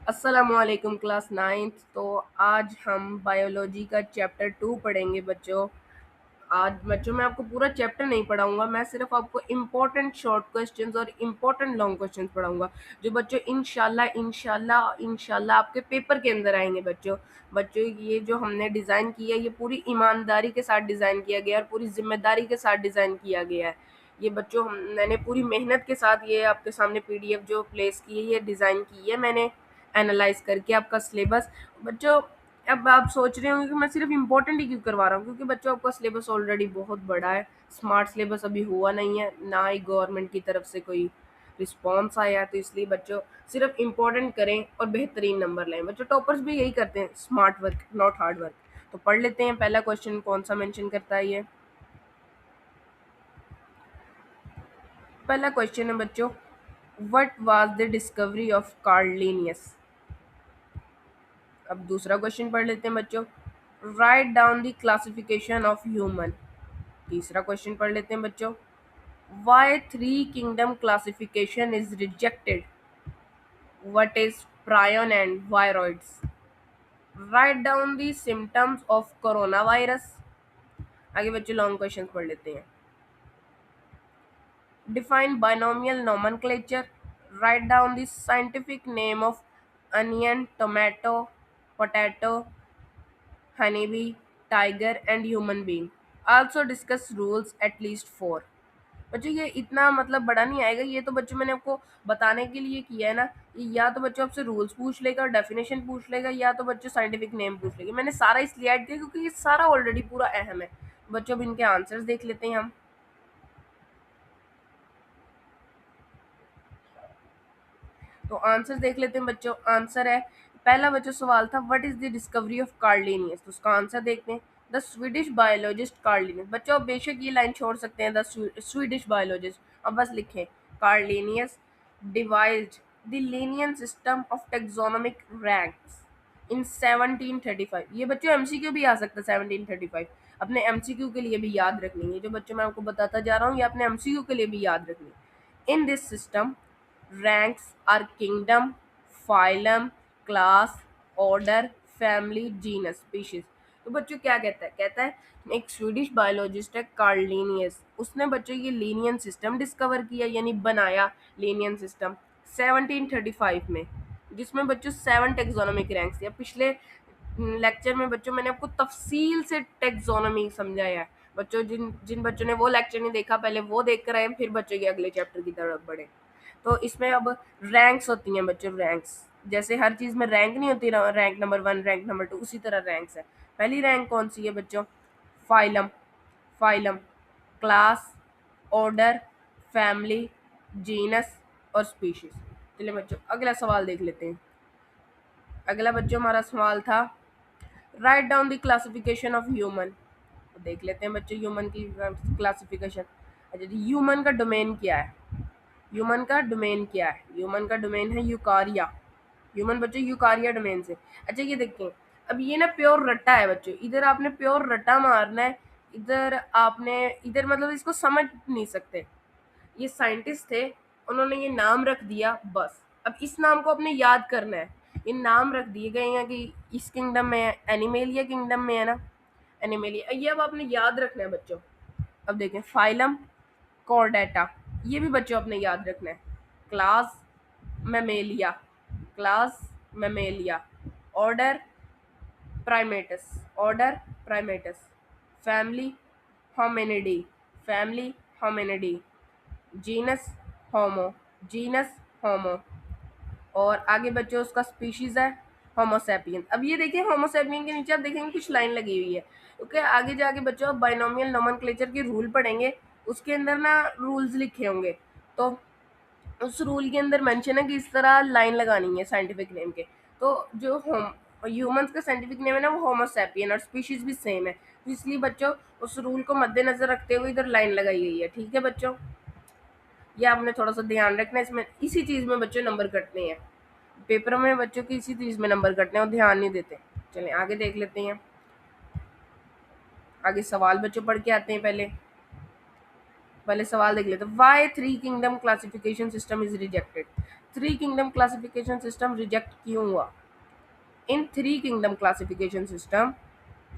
अस्सलामुअलैकुम class ninth. तो आज हम बायोलॉजी का चैप्टर 2 पढ़ेंगे बच्चों। आज बच्चों मैं आपको पूरा चैप्टर नहीं पढ़ाऊंगा, मैं सिर्फ आपको इम्पोर्टेंट शॉर्ट क्वेश्चंस और इम्पोर्टेंट लॉन्ग क्वेश्चंस पढ़ाऊंगा जो बच्चों इंशाल्लाह इंशाल्लाह इंशाल्लाह आपके पेपर के अंदर आएंगे। बच्चों बच्चों ये जो हमने डिज़ाइन किया है ये पूरी ईमानदारी के साथ डिज़ाइन किया गया है और पूरी जिम्मेदारी के साथ डिज़ाइन किया गया है। ये बच्चों मैंने पूरी मेहनत के साथ ये आपके सामने पीडीएफ जो प्लेस की है ये डिज़ाइन की है मैंने, एनालाइज करके आपका सिलेबस। बच्चों अब आप सोच रहे होंगे कि मैं सिर्फ इम्पोर्टेंट ही क्यों करवा रहा हूँ, क्योंकि बच्चों आपका सिलेबस ऑलरेडी बहुत बड़ा है। स्मार्ट सिलेबस अभी हुआ नहीं है, ना ही गवर्नमेंट की तरफ से कोई रिस्पॉन्स आया है, तो इसलिए बच्चों सिर्फ इम्पोर्टेंट करें और बेहतरीन नंबर लें। बच्चों टॉपर्स भी यही करते हैं, smart work not hard work. तो पढ़ लेते हैं पहला क्वेश्चन कौन सा मेंशन करता है ये। पहला क्वेश्चन है बच्चों, what was the discovery of Carl Linnaeus. अब दूसरा क्वेश्चन पढ़ लेते हैं बच्चों, write down the classification of human. तीसरा क्वेश्चन पढ़ लेते हैं बच्चों, why three kingdom classification is rejected, what is prion and viroids. Write down the symptoms of corona virus. आगे बच्चों लॉन्ग क्वेश्चन पढ़ लेते हैं, define binomial nomenclature. Write down the scientific name of onion, tomato, potato, honeybee, tiger and human being. Also discuss rules at least 4। बच्चों ये इतना मतलब बड़ा नहीं आएगा, ये तो बच्चों मैंने आपको बताने के लिए किया है ना। ये या तो बच्चों आपसे रूल्स पूछ लेगा और डेफिनेशन पूछ लेगा, या तो बच्चों साइंटिफिक नेम पूछ लेगा। मैंने सारा इसलिए ऐड किया क्योंकि ये सारा ऑलरेडी पूरा अहम है। बच्चों अब इनके आंसर्स देख लेते हैं हम। तो आंसर देख लेते हैं बच्चों। आंसर है, पहला बच्चों सवाल था what is the discovery of Carl Linnaeus, तो उसका आंसर देखते हैं, the Swedish biologist Karl Linnaeus. बच्चों आप बेशक ये लाइन छोड़ सकते हैं, द स्वीडिश बायोलॉजिस्ट, अब बस लिखें Karl Linnaeus devised the Linnaean system of taxonomic ranks in 1735। ये बच्चों एमसीक्यू भी आ सकता है 1735, अपने एमसीक्यू के लिए भी याद रखनी है। जो बच्चों मैं आपको बताता जा रहा हूँ ये अपने एमसीक्यू के लिए भी याद रखनी है। In this system ranks are kingdom, phylum, class, order, family, genus, species। तो बच्चों क्या कहता है एक स्वीडिश बायोलॉजिस्ट है कार्ल लिनियस, उसने बच्चों ये लीनियन सिस्टम डिस्कवर किया यानी बनाया लीनियन सिस्टम 1735 में, जिसमें बच्चों 7 टेक्सोनोमिक रैंक्स या पिछले लेक्चर में बच्चों मैंने आपको तफसील से टेक्सोनोमी समझाया है। बच्चों जिन जिन बच्चों ने वो लेक्चर नहीं देखा पहले वो देख कर आए, फिर बच्चों के अगले चैप्टर की तरफ बढ़े। तो इसमें अब रैंक्स होती हैं बच्चों, रैंक्स जैसे हर चीज़ में रैंक नहीं होती, रैंक नंबर 1 रैंक नंबर 2, उसी तरह रैंक्स है। पहली रैंक कौन सी है बच्चों, phylum, phylum, class, order, family, genus और स्पीशीज। चलिए बच्चों अगला सवाल देख लेते हैं। अगला बच्चों हमारा सवाल था right down the classification of human. तो देख लेते हैं बच्चों ह्यूमन की क्लासिफिकेशन। अच्छा जी, ह्यूमन का डोमेन क्या है, ह्यूमन का डोमेन क्या है, ह्यूमन का डोमेन है यूकारिया। ह्यूमन बच्चों यूकारिया डोमेन से। अच्छा ये देखें, अब ये ना प्योर रट्टा है बच्चों, इधर आपने प्योर रट्टा मारना है, इधर आपने इधर मतलब इसको समझ नहीं सकते। ये साइंटिस्ट थे, उन्होंने ये नाम रख दिया बस। अब इस नाम को आपने याद करना है। ये नाम रख दिए गए हैं कि इस किंगडम में है, एनिमेलिया किंगडम में है ना, एनिमेलिया, ये अब आपने याद रखना है बच्चों। अब देखें फाइलम कॉर्डेटा, ये भी बच्चों आपने याद रखना है। Class mammalia, class mammalia, order primates, order primates, family hominidae, family hominidae, genus homo, genus homo, और आगे बच्चों उसका स्पीशीज है होमोसेपियन। अब ये देखिए होमोसेपियन के नीचे आप देखेंगे कुछ लाइन लगी हुई है, ओके। आगे जाके बच्चों आप बाइनोमियल नोमेनक्लेचर के रूल पढ़ेंगे, उसके अंदर ना रूल्स लिखे होंगे, तो उस रूल के अंदर मेंशन है कि इस तरह लाइन लगानी है साइंटिफिक नेम के। तो जो होम ह्यूमंस का साइंटिफिक नेम है ना वो होमोसेपियन और स्पीशीज भी सेम है, तो इसलिए बच्चों उस रूल को मद्देनजर रखते हुए इधर लाइन लगाई गई है, ठीक है बच्चों। ये आपने थोड़ा सा ध्यान रखना है, इसमें इसी चीज़ में बच्चों नंबर कटने हैं, पेपरों में बच्चों की इसी चीज़ में नंबर कटने हैं और ध्यान नहीं देते। चलें आगे देख लेते हैं, आगे सवाल बच्चों पढ़ के आते हैं पहले। पहले सवाल देख लेते हैं, why three kingdom classification system is rejected. Three kingdom classification system reject क्यों हुआ? In three kingdom classification system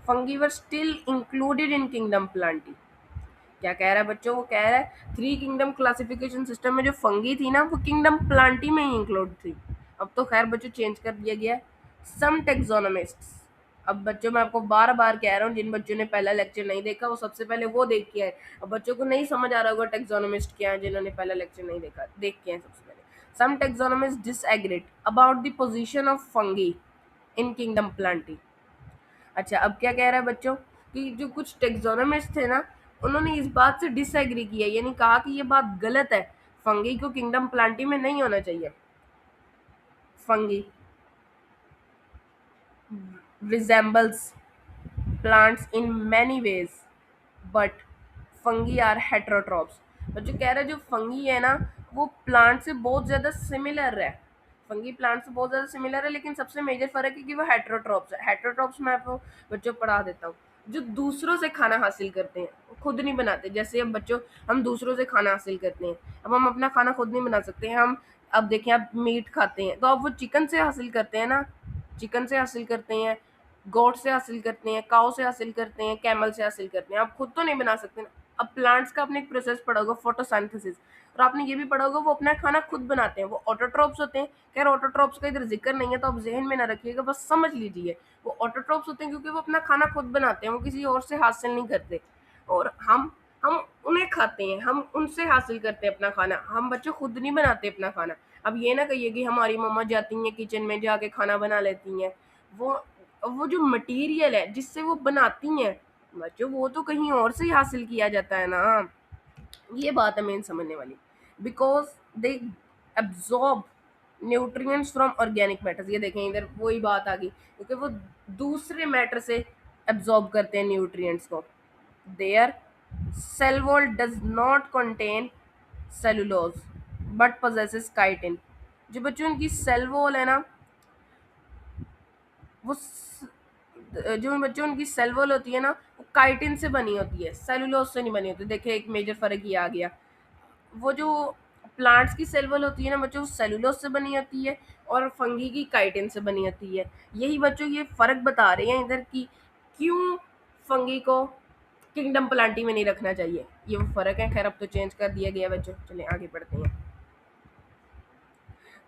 fungi were still included in kingdom plantae. क्या कह रहा है बच्चों? वो कह रहा है थ्री किंगडम क्लासिफिकेशन सिस्टम में जो फंगी थी ना वो किंगडम प्लांटी में ही इंक्लूड थी। अब तो खैर बच्चों चेंज कर दिया गया है। सम टेक्सोनोमिस्ट्स, अब बच्चों मैं आपको बार बार कह रहा हूँ, जिन बच्चों ने पहला लेक्चर नहीं देखा वो सबसे पहले वो देख के आए। अब बच्चों को नहीं समझ आ रहा होगा टेक्सोनोमिस्ट क्या है, जिन्होंने पहला लेक्चर नहीं देखा देख के आए सबसे पहले। Some taxonomist disagreed about the position of fungi in kingdom plantae. अच्छा अब क्या कह रहा है बच्चों कि जो कुछ टेक्सोनोमिस्ट थे ना उन्होंने इस बात से डिसएग्री किया, यानी कहा कि ये बात गलत है, फंगी को किंगडम प्लांटी में नहीं होना चाहिए। Fungi resembles plants in many ways but fungi are heterotrophs। और जो कह रहा है जो फंगी है ना वो प्लांट से बहुत ज़्यादा सिमिलर है, फंगी प्लांट से बहुत ज़्यादा सिमिलर है, लेकिन सबसे मेजर फर्क है कि वो हेटरोट्रॉप्स है। हेटरोट्रॉप्स मैं आपको बच्चों पढ़ा देता हूँ। जो दूसरों से खाना हासिल करते हैं वो खुद नहीं बनाते। जैसे अब बच्चों हम दूसरों से खाना हासिल करते हैं, अब हम अपना खाना खुद नहीं बना सकते हैं। हम अब देखें आप मीट खाते हैं तो अब वो चिकन से हासिल करते हैं ना, चिकन से हासिल करते हैं, गोट से हासिल करते हैं, काऊ से हासिल करते हैं, कैमल से हासिल करते हैं। आप खुद तो नहीं बना सकते ना। अब प्लांट्स का आपने एक प्रोसेस पढ़ा होगा फोटोसिंथेसिस, और आपने ये भी पढ़ा होगा वो अपना खाना खुद बनाते हैं, वो ऑटोट्रॉप्स होते हैं। खैर ऑटोट्रॉप्स का इधर जिक्र नहीं है तो आप जहन में ना रखिएगा, बस समझ लीजिए वो ऑटोट्रॉप्स होते हैं क्योंकि वो अपना खाना खुद बनाते हैं, वो किसी और से हासिल नहीं करते। और हम उन्हें खाते हैं, हम उनसे हासिल करते हैं अपना खाना, हम बच्चों खुद नहीं बनाते अपना खाना। अब ये ना कहिए कि हमारी मम्मा जाती हैं किचन में जाके खाना बना लेती हैं, वो जो मटेरियल है जिससे वो बनाती हैं बच्चों वो तो कहीं और से ही हासिल किया जाता है ना। ये बात है मेन समझने वाली। Because they absorb nutrients from organic matters. ये देखें इधर वही बात आ गई क्योंकि वो दूसरे मैटर से एब्जॉर्ब करते हैं न्यूट्रिएंट्स को। Their cell wall does not contain cellulose but possesses chitin. जो बच्चों उनकी सेल वॉल है ना वो जो बच्चों उनकी सेल वॉल होती है ना वो काइटिन से बनी होती है, सेलुलोज से नहीं बनी होती। देखिए एक मेजर फर्क ये आ गया। वो जो प्लांट्स की सेल वॉल होती है ना बच्चों सेलुलोज से बनी होती है और फंगी की काइटिन से बनी होती है। यही बच्चों ये फर्क बता रहे हैं इधर की क्यों फंगी को किंगडम प्लांटी में नहीं रखना चाहिए, ये वो फर्क है। खैर अब तो चेंज कर दिया गया बच्चों, चलिए आगे बढ़ते हैं।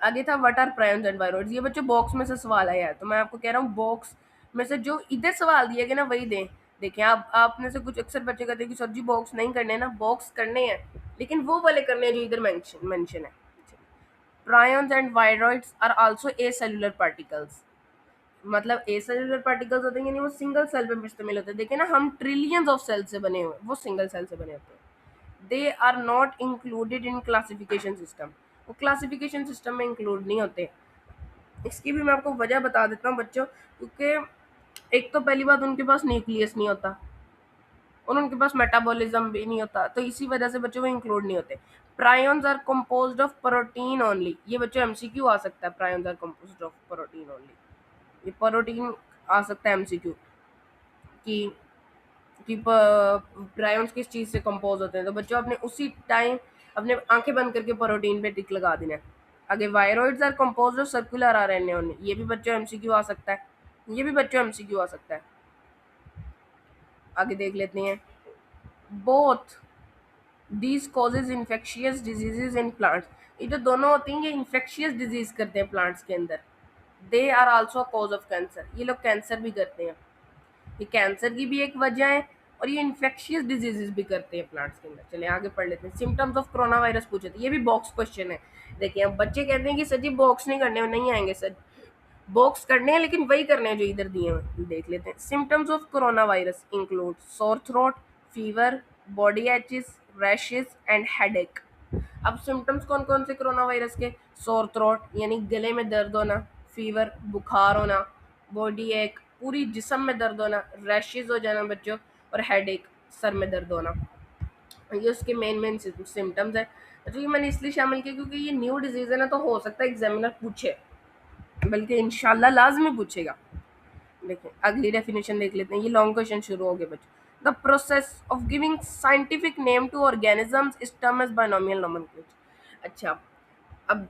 आगे था व्हाट आर प्रायन्स एंड वायरोइड्स। ये बच्चों बॉक्स में से सवाल आया है तो मैं आपको कह रहा हूँ बॉक्स में से जो इधर सवाल दिए गए ना वही दें। देखिए आप में से कुछ अक्सर बच्चे कहते हैं कि सर जी बॉक्स नहीं करने ना, बॉक्स करने हैं लेकिन वो वाले करने हैं जो इधर मेंशन है। Prions and viroids are also acellular particles. मतलब एसेलुलर पार्टिकल्स होते हैं यानी वो सिंगल सेल पे मुश्तमिल होते हैं। देखिए ना हम ट्रिलियंस ऑफ सेल से बने हुए हैं, वो सिंगल सेल से बने होते हैं। They are not included in classification system, वो क्लासिफिकेशन सिस्टम में इंक्लूड नहीं होते। इसकी भी मैं आपको वजह बता देता हूँ बच्चों, क्योंकि एक तो पहली बात उनके पास न्यूक्लियस नहीं होता और उनके पास मेटाबॉलिज्म भी नहीं होता, तो इसी वजह से बच्चों वो इंक्लूड नहीं होते। Prions are composed of protein only. ये बच्चों एमसीक्यू आ सकता है, prions are composed of protein only. ये प्रोटीन आ सकता है एमसीक्यू कि प्रायन्स किस चीज़ से कंपोज होते हैं, तो बच्चों आपने उसी टाइम अपने आंखें बंद करके प्रोटीन पे टिक लगा देना है। आगे viroids are composed of circular RNA only. ये भी बच्चों एमसीक्यू आ सकता है, ये भी बच्चों एमसीक्यू आ सकता है। आगे देख लेते हैं। Both these causes infectious diseases in plants. ये जो दोनों होती हैं ये इन्फेक्शियस डिजीज करते हैं प्लांट्स के अंदर। They are also cause of cancer. ये लोग कैंसर भी करते हैं, ये कैंसर की भी एक वजह है और ये इन्फेक्शियस डिजीजेस भी करते हैं प्लांट्स के अंदर। चलिए आगे पढ़ लेते हैं। सिम्टम्स ऑफ कोरोना वायरस पूछे थे, ये भी बॉक्स क्वेश्चन है। देखिए अब बच्चे कहते हैं कि सर जी बॉक्स नहीं करने नहीं आएंगे सर, बॉक्स करने हैं लेकिन वही करने हैं जो इधर दिए हैं। देख लेते हैं। Symptoms of corona virus include sore throat, fever, body aches, rashes and headache. अब सिम्टम्स कौन कौन से कोरोना वायरस के? सोर थ्रोट यानी गले में दर्द होना, फीवर बुखार होना, बॉडी एक पूरी जिस्म में दर्द होना, रैशेज हो जाना बच्चों, और हेडेक सर में दर्द होना। ये उसके मेन सिम्टम्स है। तो ये मैंने इसलिए शामिल किया क्योंकि ये न्यू डिजीज है ना, तो हो सकता है एग्जामिनर पूछे, बल्कि इंशाल्लाह लाजमी पूछेगा। देखिए अगली डेफिनेशन देख लेते हैं। ये लॉन्ग क्वेश्चन शुरू हो गए बच्चों। The process of giving scientific name to organisms is termed as binomial nomenclature. अच्छा, अब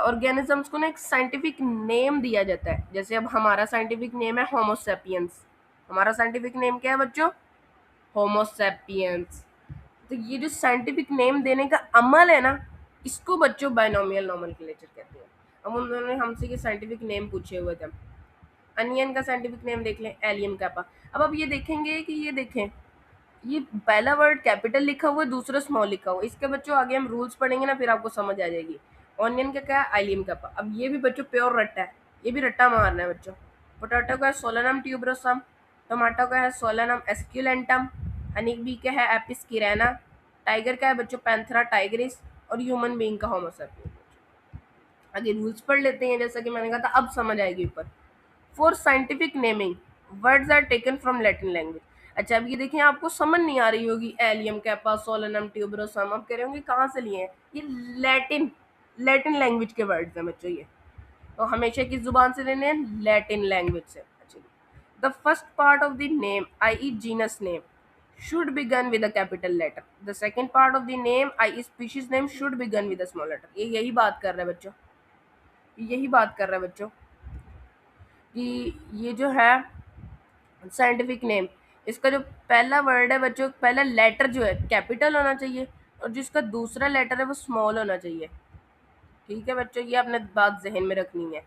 ऑर्गेनिजम्स को ना एक साइंटिफिक नेम दिया जाता है। जैसे अब हमारा साइंटिफिक नेम है होमोसेपियंस। हमारा साइंटिफिक नेम क्या है बच्चों? होमोसेपियंस। तो ये जो साइंटिफिक नेम देने का अमल है ना, इसको बच्चों बाइनोमियल नोमेनक्लेचर कहते हैं। अब उन्होंने हमसे ये साइंटिफिक नेम पूछे हुए थे। अनियन का साइंटिफिक नेम देख लें, एलियम कैपा। अब आप ये देखेंगे कि ये देखें, ये पहला वर्ड कैपिटल लिखा हुआ है, दूसरा स्मॉल लिखा हुआ है। इसके बच्चों आगे हम रूल्स पढ़ेंगे ना, फिर आपको समझ आ जाएगी। ऑनियन का क्या है? Allium kappa. अब ये भी बच्चों प्योर रट्टा है, ये भी रट्टा मारना है बच्चों। पोटैटो का है सोलेनम ट्यूबरोसम, टमाटो का है सोलेनम एस्क्यूलेंटम, हनी बी का है एपिस किरेना, टाइगर का है बच्चों पैंथरा टाइग्रिस, और ह्यूमन बीइंग का होमो सैपियंस। आगे रूल्स पढ़ लेते हैं, जैसा कि मैंने कहा था, अब समझ आएगी ऊपर। For scientific naming words are taken from Latin language. अच्छा, अब ये देखिए, आपको समझ नहीं आ रही होगी एलियम कैपा सोलेनम ट्यूबरोसम, अब कह रहे होंगे कहाँ से लिए हैं ये? लैटिन लैटिन लैंग्वेज के वर्ड्स हैं बच्चों ये। तो हमेशा किस जुबान से लेने हैं? लैटिन लैंग्वेज से। अच्छा, the first part of the name I genus name should begin with a capital letter. The second part of the name, i.e. species name, should begin with a small letter. ये यही बात कर रहा है बच्चों, यही बात कर रहा है बच्चों कि ये जो है साइंटिफिक नेम, इसका जो पहला वर्ड है बच्चों, पहला लेटर जो है कैपिटल होना चाहिए, और जिसका दूसरा लेटर है वो स्मॉल होना चाहिए। ठीक है बच्चों, ये आपने बात जहन में रखनी है।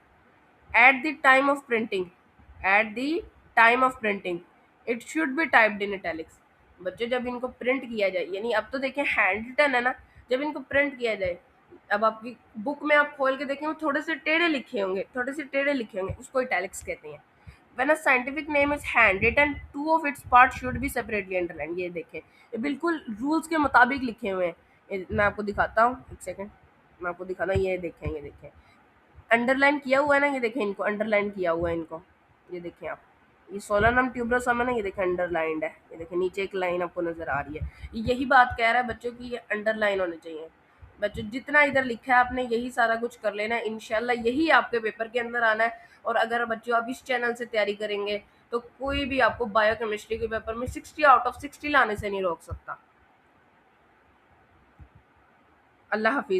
At the time of printing, at the time of printing it should be typed in italics. बच्चों जब इनको प्रिंट किया जाए, यानी अब तो देखें हैंड रिटन है ना, जब इनको प्रिंट किया जाए, अब आपकी बुक में आप खोल के देखें, वो थोड़े से टेढ़े लिखे होंगे, थोड़े से टेढ़े लिखे होंगे, उसको इटैलिक्स कहते हैं। When a scientific name is handwritten, two of its parts should be separately underlined. ये देखें, ये बिल्कुल रूल्स के मुताबिक लिखे हुए हैं। मैं आपको दिखाता हूँ, एक सेकंड, मैं आपको दिखाता हूँ। ये देखें, ये देखें, अंडरलाइन किया हुआ है ना, ये देखें, इनको अंडरलाइन किया हुआ है इनको। ये देखें आप, ये सोलानम ट्यूबरोसम है ना, ये देखें अंडरलाइंड है। ये देखें नीचे एक लाइन आपको नजर आ रही है, यही बात कह रहा है बच्चों की ये अंडरलाइन होने चाहिए। बच्चों जितना इधर लिखा है आपने यही सारा कुछ कर लेना है, इंशाल्लाह यही आपके पेपर के अंदर आना है। और अगर बच्चों आप इस चैनल से तैयारी करेंगे तो कोई भी आपको बायोकेमिस्ट्री के पेपर में 60 आउट ऑफ 60 लाने से नहीं रोक सकता। अल्लाह हाफिज।